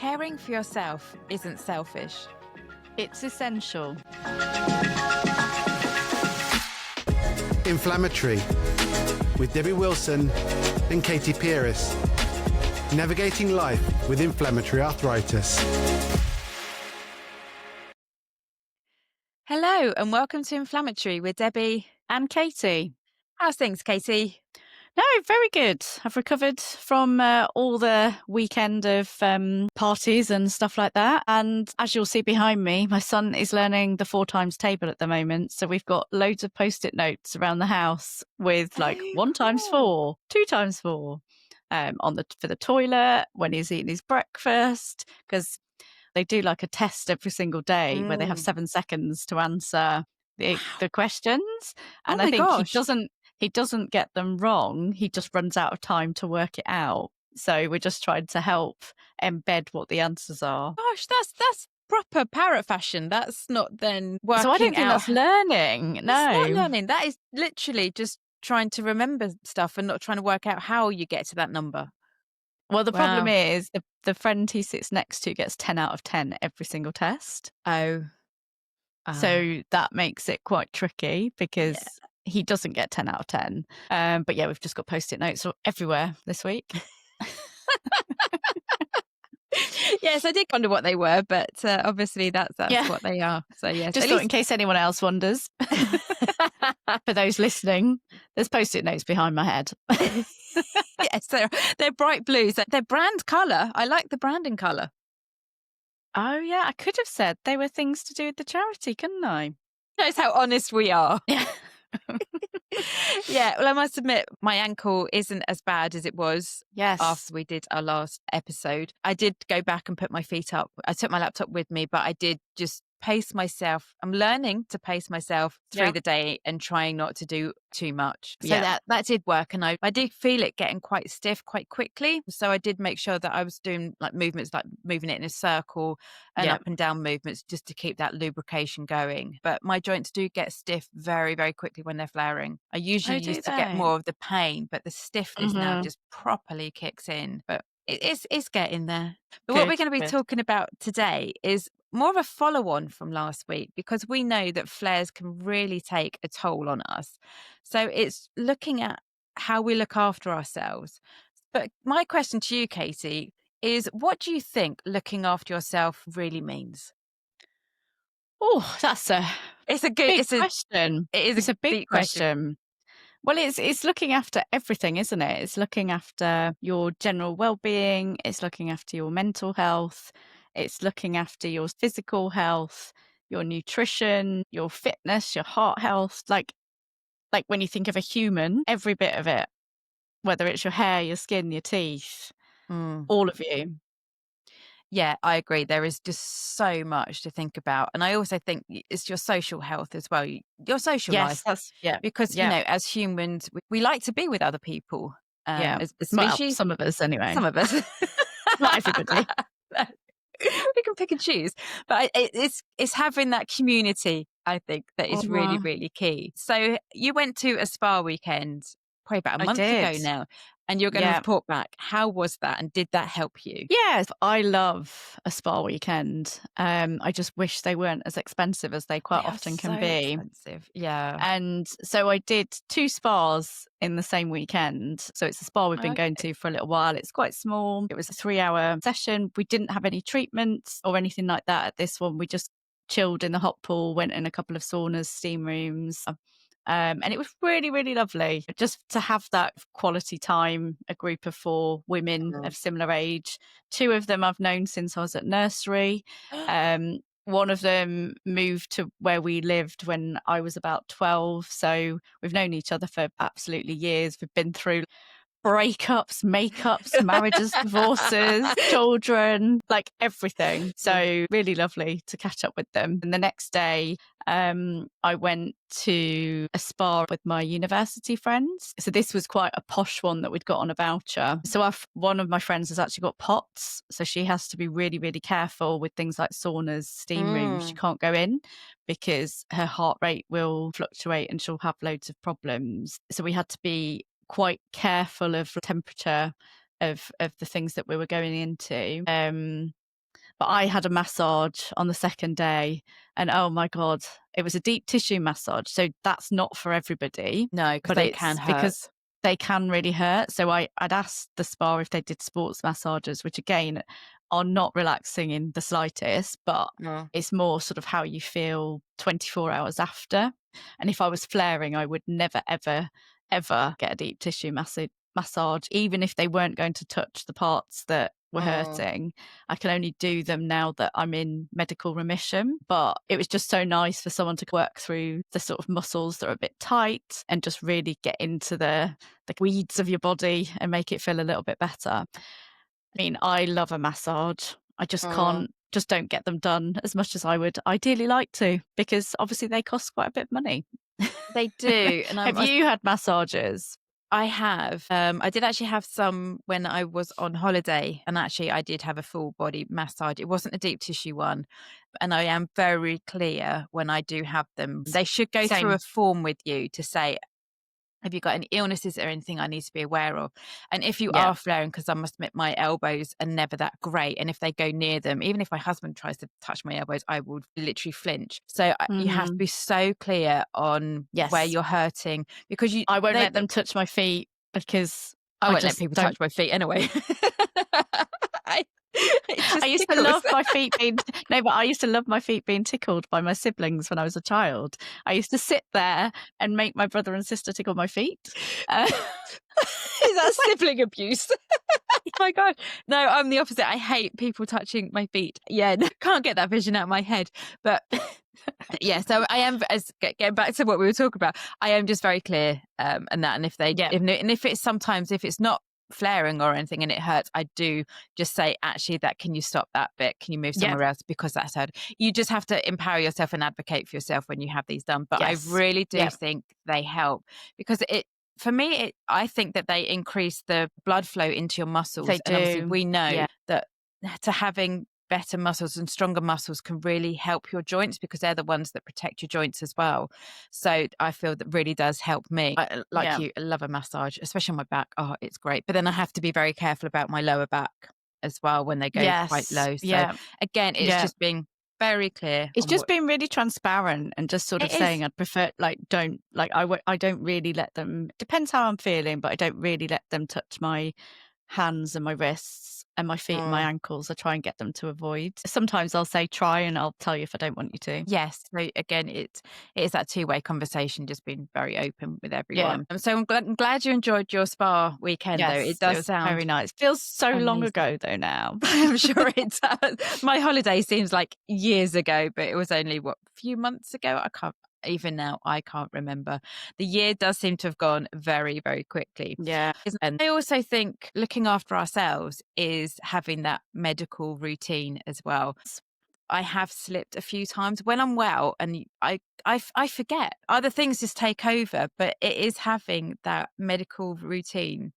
Caring for yourself isn't selfish. It's essential. Inflammatory with Debbie Wilson and Katy Pieris. Navigating life with inflammatory arthritis. Hello and welcome to Inflammatory with Debbie And Katy. How's things, Katy? No, very good. I've recovered from all the weekend of parties and stuff like that. And as you'll see behind me, my son is learning the 4 times table at the moment. So we've got loads of Post-it notes around the house with like 1 times 4, 2 times 4 for the toilet, when he's eating his breakfast, because they do like a test every single day where they have 7 seconds to answer the questions. And Oh I my think gosh. he doesn't get them wrong. He just runs out of time to work it out. So we're just trying to help embed what the answers are. Gosh, that's proper parrot fashion. That's not then working out. So I don't think that's learning. No. That's not learning. That is literally just trying to remember stuff and not trying to work out how you get to that number. Well, the problem Wow. is the friend he sits next to gets 10 out of 10 every single test. Oh. So that makes it quite tricky because he doesn't get 10 out of 10. But yeah, we've just got Post-it notes everywhere this week. Yes, I did wonder what they were, but obviously that's what they are. So yes, just thought in case anyone else wonders. For those listening, there's Post-it notes behind my head. Yes, they're bright blues. They're brand colour. I like the branding colour. Oh yeah, I could have said they were things to do with the charity, couldn't I? Knows how honest we are. Yeah. Yeah, well, I must admit, my ankle isn't as bad as it was after we did our last episode. I did go back and put my feet up. I took my laptop with me, but I did just pace myself. I'm learning to pace myself through the day and trying not to do too much. So that did work. And I did feel it getting quite stiff quite quickly. So I did make sure that I was doing like movements, like moving it in a circle and up and down movements just to keep that lubrication going. But my joints do get stiff very, very quickly when they're flaring. I usually used to get more of the pain, but the stiffness now just properly kicks in. But it's getting there. But what we're going to be talking about today is more of a follow-on from last week, because we know that flares can really take a toll on us. So it's looking at how we look after ourselves. But my question to you, Katy, is what do you think looking after yourself really means? Oh, It's a big question. It's a big question. Well, it's looking after everything, isn't it? It's looking after your general well-being. It's looking after your mental health. It's looking after your physical health, your nutrition, your fitness, your heart health. Like when you think of a human, every bit of it, whether it's your hair, your skin, your teeth, all of you. Yeah, I agree. There is just so much to think about. And I also think it's your social health as well, your social life. Because, you know, as humans, we like to be with other people. As a species. Well, some of us anyway. Some of us. Not everybody. We can pick and choose. But it's having that community, I think, that is really, really key. So you went to a spa weekend probably about a month ago now. And you're going to report back. How was that? And did that help you? Yes, I love a spa weekend. I just wish they weren't as expensive as they quite often can be. Expensive. Yeah. And so I did 2 spas in the same weekend. So it's a spa we've been going to for a little while. It's quite small. It was a 3-hour session. We didn't have any treatments or anything like that at this one. We just chilled in the hot pool, went in a couple of saunas, steam rooms. And it was really, really lovely just to have that quality time, a group of 4 women of similar age. 2 of them I've known since I was at nursery. One of them moved to where we lived when I was about 12. So we've known each other for absolutely years. We've been through breakups, makeups, marriages, divorces, children, like everything. So really lovely to catch up with them. And the next day, I went to a spa with my university friends. So this was quite a posh one that we'd got on a voucher. So one of my friends has actually got POTS. So she has to be really, really careful with things like saunas, steam rooms. She can't go in because her heart rate will fluctuate and she'll have loads of problems. So we had to be quite careful of the temperature of the things that we were going into. But I had a massage on the second day, and oh my God, it was a deep tissue massage. So that's not for everybody. No, because but they it's can hurt. because they can really hurt. So I'd asked the spa if they did sports massages, which again are not relaxing in the slightest, but it's more sort of how you feel 24 hours after. And if I was flaring, I would never, ever, ever get a deep tissue massage, even if they weren't going to touch the parts that were hurting. I can only do them now that I'm in medical remission. But it was just so nice for someone to work through the sort of muscles that are a bit tight and just really get into the weeds of your body and make it feel a little bit better. I mean, I love a massage. I just don't get them done as much as I would ideally like to, because obviously they cost quite a bit of money. They do. And have you had massages? I have. I did actually have some when I was on holiday, and actually I did have a full body massage. It wasn't a deep tissue one, and I am very clear when I do have them. They should go through a form with you to say, have you got any illnesses or anything I need to be aware of? And if you are flaring, because I must admit my elbows are never that great. And if they go near them, even if my husband tries to touch my elbows, I will literally flinch. So you have to be so clear on where you're hurting, because I won't let them touch my feet, because I won't let people touch my feet anyway. I used to love my feet being I used to love my feet being tickled by my siblings when I was a child. I used to sit there and make my brother and sister tickle my feet. Is that sibling abuse? Oh my God. No, I'm the opposite. I hate people touching my feet. Yeah, no, can't get that vision out of my head. But yeah, so I am, as getting back to what we were talking about, I am just very clear and if they if it's sometimes, if it's not flaring or anything and it hurts, I do just say, actually, that can you stop that bit? Can you move somewhere else, because that's hard. You just have to empower yourself and advocate for yourself when you have these done. But I really do think they help, because for me, I think that they increase the blood flow into your muscles. They do. And obviously we know that to having better muscles and stronger muscles can really help your joints, because they're the ones that protect your joints as well. So I feel that really does help me. I love a massage, especially on my back. Oh, it's great. But then I have to be very careful about my lower back as well when they go quite low. So again, it's just being very clear. It's just being really transparent and just sort of saying, I'd prefer, I don't really let them, depends how I'm feeling, but I don't really let them touch my hands and my wrists and my feet and my ankles. I try and get them to avoid. Sometimes I'll say try, and I'll tell you if I don't want you to. Yes. So again, it is that two-way conversation, just being very open with everyone. So I'm glad you enjoyed your spa weekend, though. It does sound very nice. Feels so amazing. Long ago though now. I'm sure it does. My holiday seems like years ago, but it was only a few months ago. Even now, I can't remember. The year does seem to have gone very, very quickly. Yeah. And I also think looking after ourselves is having that medical routine as well. I have slipped a few times when I'm well, and I forget. Other things just take over, but it is having that medical routine.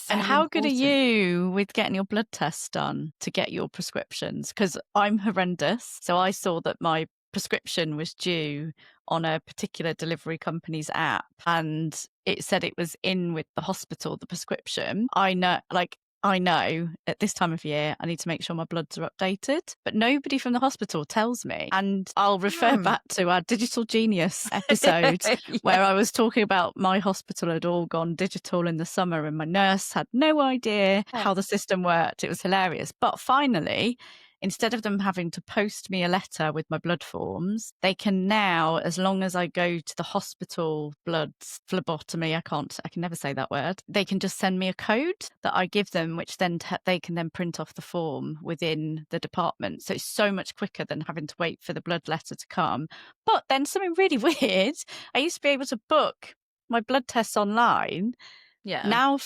And how good are you with getting your blood tests done to get your prescriptions? Because I'm horrendous. So I saw that my prescription was due on a particular delivery company's app, and it said it was in with the hospital, the prescription. I know at this time of year I need to make sure my bloods are updated, but nobody from the hospital tells me. And I'll refer back to our Digital Genius episode where I was talking about my hospital had all gone digital in the summer and my nurse had no idea how the system worked. It was hilarious. But finally, instead of them having to post me a letter with my blood forms, they can now, as long as I go to the hospital bloods, phlebotomy, I can never say that word, they can just send me a code that I give them, which then they can then print off the form within the department. So it's so much quicker than having to wait for the blood letter to come. But then something really weird, I used to be able to book my blood tests online. Yeah. Now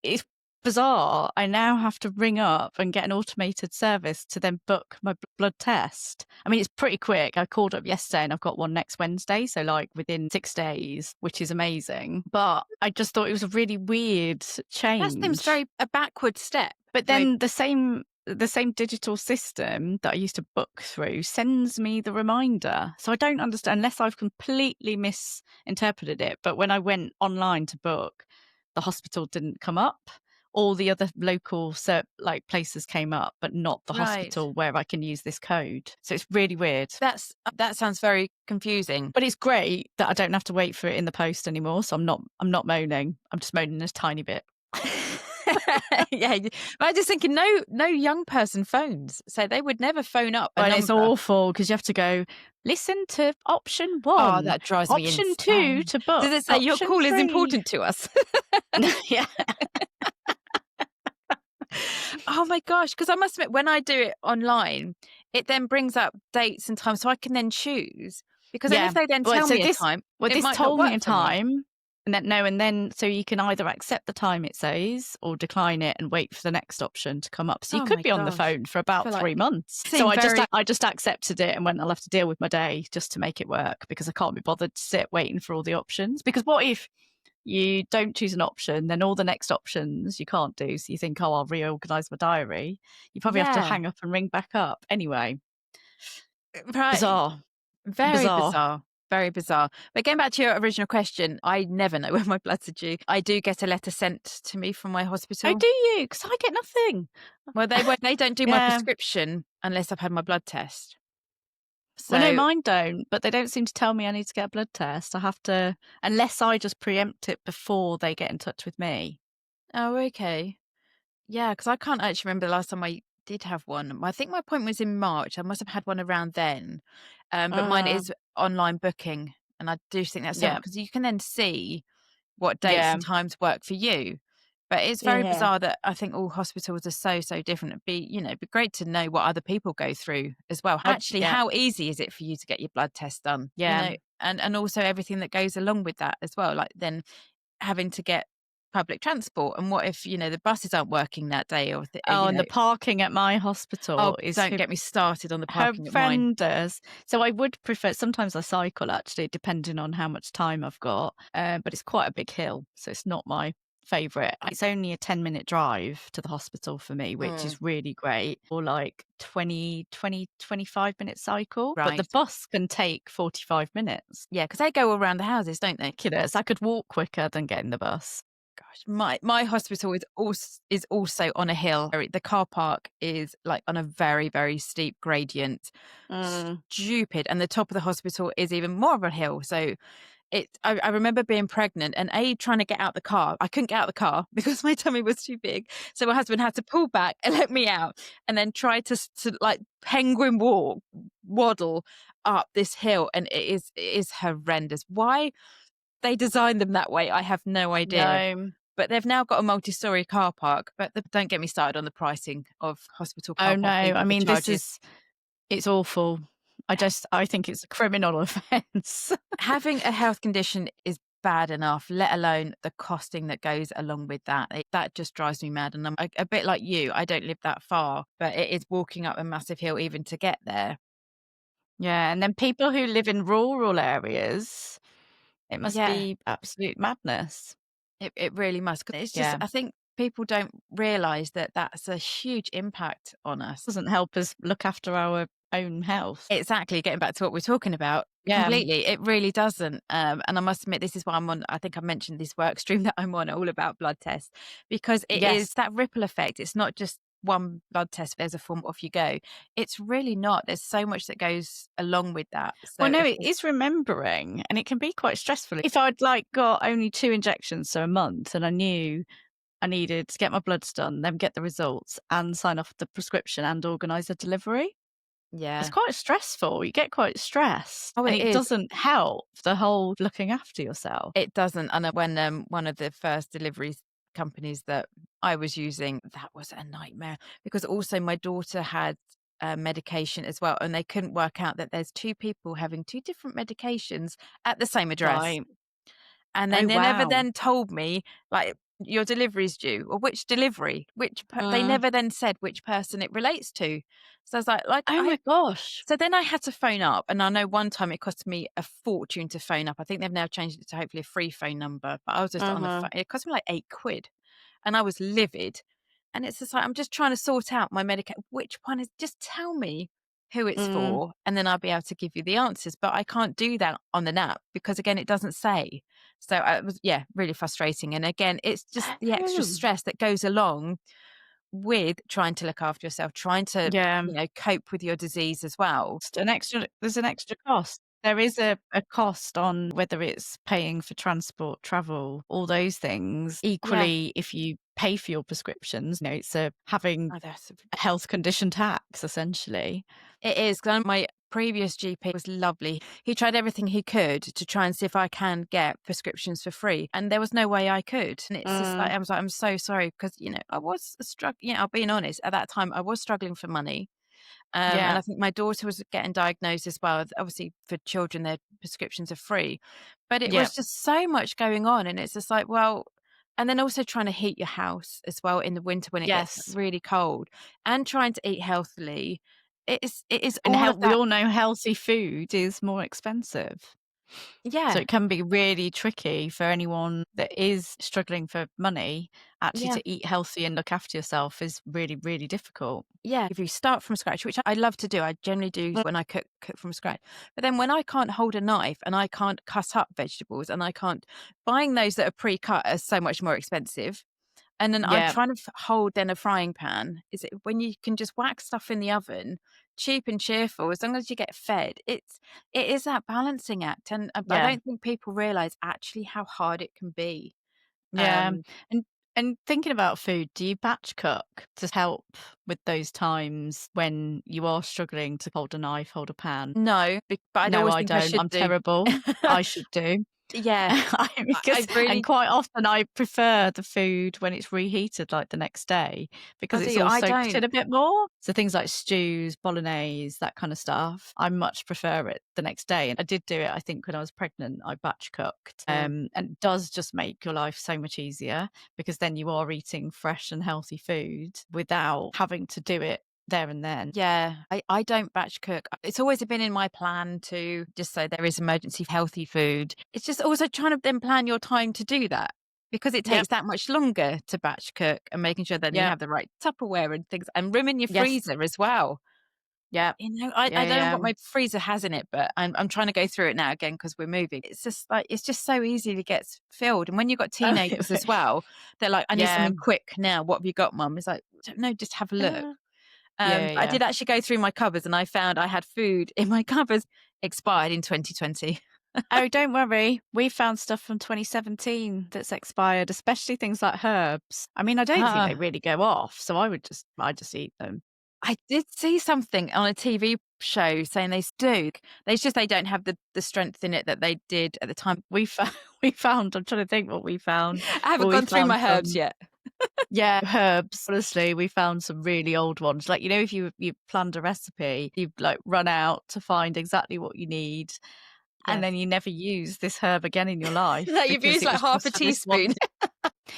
it's bizarre, I now have to ring up and get an automated service to then book my blood test. I mean, it's pretty quick. I called up yesterday and I've got one next Wednesday, so like within 6 days, which is amazing. But I just thought it was a really weird change. That seems very a backward step. But then the same digital system that I used to book through sends me the reminder. So I don't understand, unless I've completely misinterpreted it. But when I went online to book, the hospital didn't come up, all the other local like places came up, but not the hospital where I can use this code. So it's really weird. That sounds very confusing. But it's great that I don't have to wait for it in the post anymore. So I'm not moaning. I'm just moaning a tiny bit. Yeah, I'm just thinking, no young person phones, so they would never phone up. Well, it's awful because you have to go listen to option 1. Oh, that drives me insane. Option 2 to book. Does it say your call is important to us? Yeah. Oh my gosh, because I must admit, when I do it online, it then brings up dates and times, so I can then choose. Because if they then tell me a time, this told me a time. And then so you can either accept the time it says or decline it and wait for the next option to come up. So you could be on the phone for about 3 months. So I just accepted it and went, I'll have to deal with my day just to make it work, because I can't be bothered to sit waiting for all the options. Because what if you don't choose an option, then all the next options you can't do. So you think, oh, I'll reorganise my diary. You probably have to hang up and ring back up. Anyway. Right. Bizarre. Very bizarre. Very bizarre. But going back to your original question, I never know when my bloods are due. I do get a letter sent to me from my hospital. Oh, do you? Because I get nothing. Well, they don't do my prescription unless I've had my blood test. So, well, no, mine don't, but they don't seem to tell me I need to get a blood test. I have to, unless I just preempt it before they get in touch with me. Oh, okay. Yeah, because I can't actually remember the last time I did have one. I think my appointment was in March. I must have had one around then. But mine is online booking. And I do think that's because you can then see what dates and times work for you. But it's very bizarre that I think all hospitals are so different. It'd be great to know what other people go through as well. Actually, how easy is it for you to get your blood test done? Yeah. And also everything that goes along with that as well. Like then having to get public transport, and what if the buses aren't working that day, or and the parking at my hospital don't get me started on the parking at mine. Horrendous. So I would prefer, sometimes I cycle actually, depending on how much time I've got, but it's quite a big hill, so it's not my favourite. It's only a 10-minute drive to the hospital for me, which is really great, or like 25-minute cycle. But the bus can take 45 minutes. Yeah, because they go around the houses, don't they? Ridiculous. I could walk quicker than getting the bus. Gosh, my hospital is also on a hill. The car park is like on a very, very steep gradient. Stupid. And the top of the hospital is even more of a hill. So I remember being pregnant and trying to get out the car. I couldn't get out the car because my tummy was too big. So my husband had to pull back and let me out, and then try to like penguin waddle up this hill. And it is horrendous. Why they designed them that way, I have no idea. No. But they've now got a multi-storey car park. But don't get me started on the pricing of hospital car parking. Oh no, I mean, it's awful. I think it's a criminal offence. Having a health condition is bad enough, let alone the costing that goes along with that. That just drives me mad. And I'm a bit like you. I don't live that far, but it is walking up a massive hill even to get there. Yeah, and then people who live in rural areas, it must be absolute madness. It really must. It's just, I think people don't realise that that's a huge impact on us. It doesn't help us look after our own health. Exactly. Getting back to what we're talking about. Yeah. Completely. It really doesn't. And I must admit, this is why I'm on, I think I mentioned this work stream that I'm on, all about blood tests, because it is that ripple effect. It's not just one blood test, there's a form, off you go. It's really not. There's so much that goes along with that. So well, no, it is remembering, and it can be quite stressful. If I'd got only 2 injections a month and I knew I needed to get my bloods done, then get the results and sign off the prescription and organise a delivery. Yeah. It's quite stressful. You get quite stressed. Oh, it doesn't help the whole looking after yourself. It doesn't. And when one of the first deliveries companies that I was using, that was a nightmare, because also my daughter had medication as well, and they couldn't work out that there's 2 people having 2 different medications at the same address. Right. And then they never then told me, like, your delivery's due, or which delivery, they never then said which person it relates to. So I was like, oh my gosh. So then I had to phone up, and I know one time it cost me a fortune to phone up. I think they've now changed it to hopefully a free phone number, but I was just on the phone. It cost me like £8, and I was livid. And it's just like, I'm just trying to sort out my medication. Which one is? Just tell me who it's for, and then I'll be able to give you the answers. But I can't do that on the app because, again, it doesn't say. So it was, really frustrating. And again, it's just the extra stress that goes along with trying to look after yourself, trying to, cope with your disease as well. There's an extra cost. There is a cost on whether it's paying for transport, travel, all those things. Equally, if you pay for your prescriptions, it's having a health condition tax, essentially. It is. My previous GP was lovely. He tried everything he could to try and see if I can get prescriptions for free. And there was no way I could. And it's just like, I was like, I'm so sorry because, I was struggling, I'll be honest, at that time, I was struggling for money. And I think my daughter was getting diagnosed as well. Obviously, for children, their prescriptions are free. But it was just so much going on. And it's just like, well, and then also trying to heat your house as well in the winter when it gets really cold, and trying to eat healthily. It is and all of that. We all know healthy food is more expensive. Yeah. So it can be really tricky for anyone that is struggling for money. Actually, to eat healthy and look after yourself is really, really difficult. Yeah. If you start from scratch, which I love to do, I generally do when I cook from scratch. But then when I can't hold a knife and I can't cut up vegetables and buying those that are pre-cut are so much more expensive. And then I'm trying to hold then a frying pan. Is it when you can just whack stuff in the oven, cheap and cheerful, as long as you get fed? It is that balancing act, and I don't think people realize actually how hard it can be. Yeah, and thinking about food, do you batch cook to help with those times when you are struggling to hold a knife, hold a pan? No, but I always think I should I'm do. terrible. I should do. Yeah, and quite often I prefer the food when it's reheated, like the next day, because it's all soaked in a bit more. So things like stews, bolognese, that kind of stuff, I much prefer it the next day. And I did do it, I think, when I was pregnant. I batch cooked, and it does just make your life so much easier, because then you are eating fresh and healthy food without having to do it there and then. Yeah, I don't batch cook. It's always been in my plan to just so there is emergency healthy food. It's just also trying to then plan your time to do that, because it takes that much longer to batch cook, and making sure that you have the right Tupperware and things, and room in your freezer as well. Yeah. I don't know what my freezer has in it, but I'm trying to go through it now again because we're moving. It's just like, it's just so easily gets filled. And when you've got teenagers as well, they're like, I need something quick now. What have you got, Mum? It's like, no, just have a look. I did actually go through my cupboards, and I found I had food in my cupboards expired in 2020. Oh, don't worry. We found stuff from 2017 that's expired, especially things like herbs. I mean, I don't think they really go off, so I just eat them. I did see something on a TV show saying they do. They don't have the strength in it that they did at the time. We found. I'm trying to think what we found. I haven't gone through my herbs yet. Yeah, herbs. Honestly, we found some really old ones. Like, if you planned a recipe, you like run out to find exactly what you need, and then you never use this herb again in your life. You've used like half a teaspoon.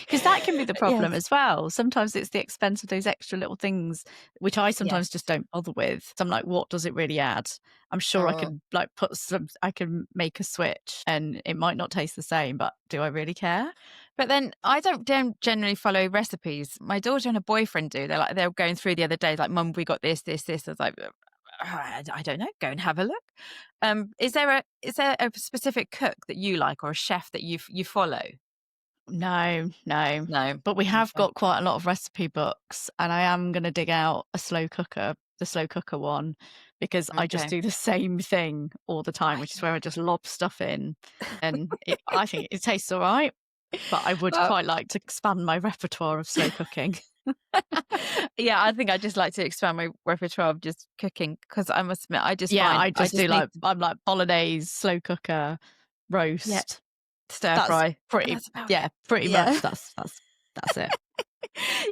Because that can be the problem as well. Sometimes it's the expense of those extra little things, which I sometimes just don't bother with. So I'm like, what does it really add? I'm sure I can I can make a switch and it might not taste the same, but do I really care? But then I don't generally follow recipes. My daughter and her boyfriend do. They're going through the other day, like, Mum, we got this. I was like, I don't know. Go and have a look. Is there a specific cook that you like, or a chef that you follow? No. But we have got quite a lot of recipe books, and I am going to dig out the slow cooker one, because I just do the same thing all the time, which is where I just lob stuff in, and I think it tastes all right. But I would quite like to expand my repertoire of slow cooking. Yeah, I think I just like to expand my repertoire of just cooking, because I must admit, I'm like bolognese, slow cooker, roast, stir fry. Pretty much. That's it.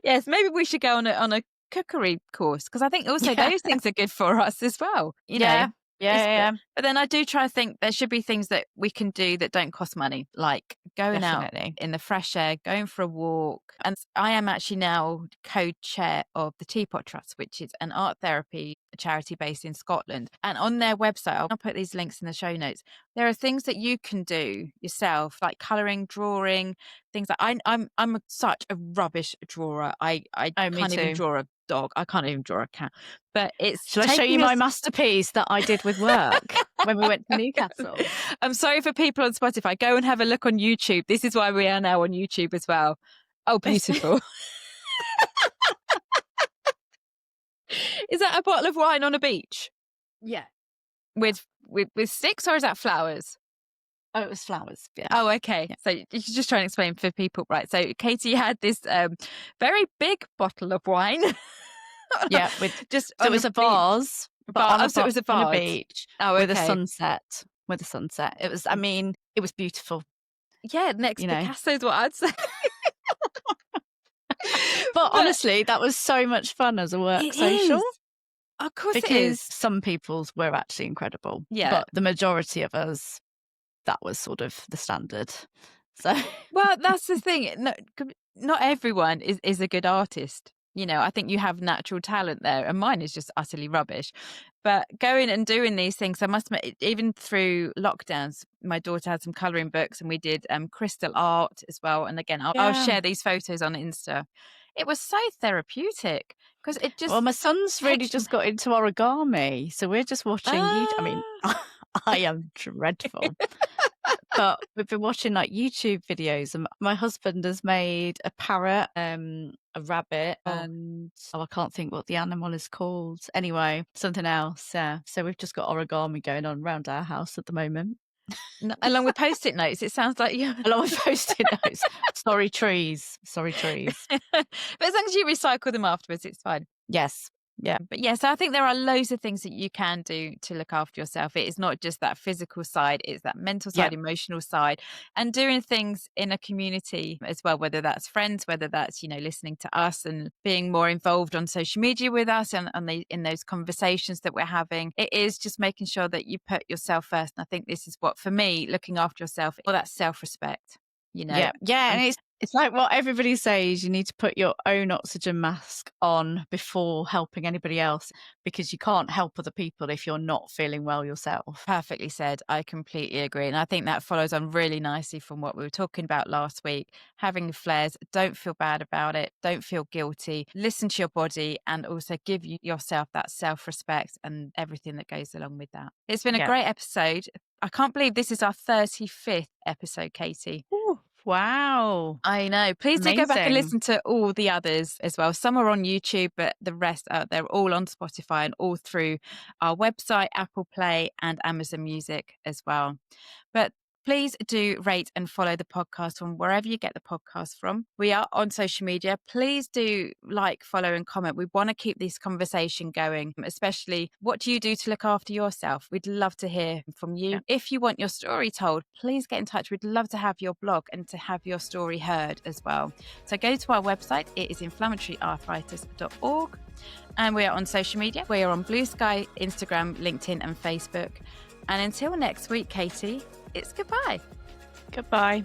Yes, maybe we should go on a cookery course, because I think also those things are good for us as well. You know. Yeah. But then I do try to think there should be things that we can do that don't cost money, like going out in the fresh air, going for a walk. And I am actually now co-chair of the Teapot Trust, which is an art therapy charity based in Scotland. And on their website, I'll put these links in the show notes, there are things that you can do yourself, like colouring, drawing, things like I'm such a rubbish drawer. I can't even draw a dog. I can't even draw a cat. But it's Shall I show you my masterpiece that I did with work when we went to Newcastle? I'm sorry for people on Spotify. Go and have a look on YouTube. This is why we are now on YouTube as well. Oh, beautiful. Is that a bottle of wine on a beach? Yeah. With sticks, or is that flowers? Oh, it was flowers. Yeah. Oh, okay. Yeah. So you should just try and explain for people. Right. So Katy had this very big bottle of wine. Yeah. So it was a vase. So it was a vase. On a beach. Oh, okay. With a sunset. It was, I mean, it was beautiful. Yeah. Next Picasso is what I'd say. But honestly, that was so much fun as a work social. Of course because it is. Some people's were actually incredible. Yeah. But the majority of us, that was sort of the standard. So well, that's the thing. Not everyone is a good artist. I think you have natural talent there, and mine is just utterly rubbish. But going and doing these things, I must admit, even through lockdowns, my daughter had some colouring books, and we did crystal art as well. And again, I'll share these photos on Insta. It was so therapeutic because it just. Well, my son's really just got into origami, so we're just watching. I mean, I am dreadful. But we've been watching like YouTube videos, and my husband has made a parrot, a rabbit, and I can't think what the animal is called. Anyway, something else. Yeah. So we've just got origami going on around our house at the moment. Along with Post-it notes, it sounds like you. Along with Post-it notes. Sorry trees. But as long as you recycle them afterwards, it's fine. Yes. Yeah. But yes, I think there are loads of things that you can do to look after yourself. It is not just that physical side, it's that mental side, emotional side, and doing things in a community as well, whether that's friends, whether that's, listening to us and being more involved on social media with us and in those conversations that we're having. It is just making sure that you put yourself first. And I think this is what, for me, looking after yourself, all that self-respect, Yeah. And it's like what everybody says, you need to put your own oxygen mask on before helping anybody else, because you can't help other people if you're not feeling well yourself. Perfectly said. I completely agree. And I think that follows on really nicely from what we were talking about last week. Having the flares, don't feel bad about it. Don't feel guilty. Listen to your body and also give yourself that self-respect and everything that goes along with that. It's been a great episode. I can't believe this is our 35th episode, Katy. Ooh. Wow. I know. Please do go back and listen to all the others as well. Some are on YouTube, but the rest they're all on Spotify and all through our website, Apple Play and Amazon Music as well. But please do rate and follow the podcast from wherever you get the podcast from. We are on social media. Please do like, follow and comment. We want to keep this conversation going, especially what do you do to look after yourself? We'd love to hear from you. Yeah. If you want your story told, please get in touch. We'd love to have your blog and to have your story heard as well. So go to our website. It is inflammatoryarthritis.org. And we are on social media. We are on Blue Sky, Instagram, LinkedIn and Facebook. And until next week, Katy, it's goodbye. Goodbye.